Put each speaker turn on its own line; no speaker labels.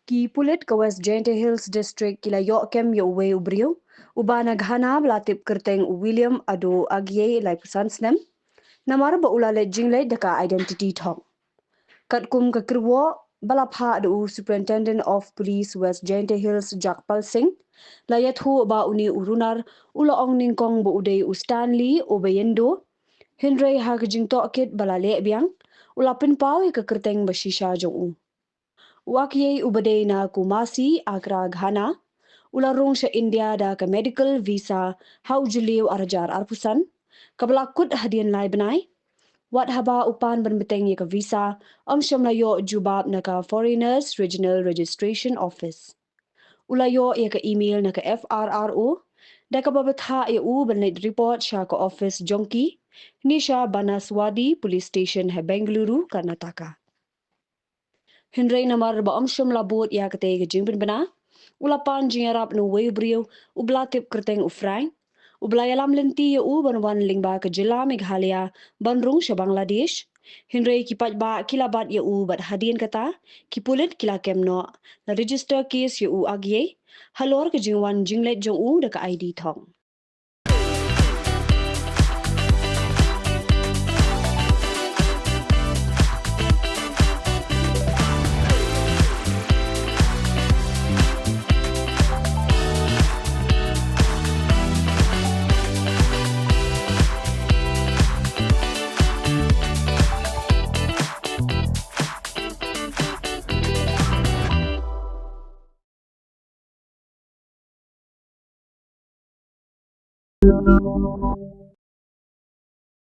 Ki pulit ke West Gente Hills District kila yok kem yo we ubriu, uba naghana belatip kerteng William ado agye lai pesan snem, namar ba ulale jingle deka identity thong. Kat kum ke kirwo balapha ado Superintendent of Police West Gente Hills Jakpal Singh, layat hu ba uni urunar ula ong ningkong bo uday Stanley obeyendo, Henry hagajing tokit balale biang, ula pinpaw ke kerteng bashisha jong. Wakye ubade na kumasi agra ghana, ularong sa India da ka medical visa haujuliw arajar arpusan, kabalakut hadian lai benai, wat haba upan benbeteng ka visa, syamlayo jubab na ka Foreigners Regional Registration Office. Ulayo ka email na ka FRRO, da ka babatha benlit report siya ka office jongki, ni siya Banaswadi Police Station ha Bengaluru, Karnataka. Henry namar ba syamlabot kate ka jingbin bana, ulapan jingarap no waybriyo, ublatip kerteng ufrang, ublayalam lenti banwan lingba ke jila Meghalaya, banrung sa Bangladesh, Henry kipat ba kilabat bat hadian kata, kipulit kila kemno, na register case agye, halor ke jingwan jinglet jong da ka ID thong.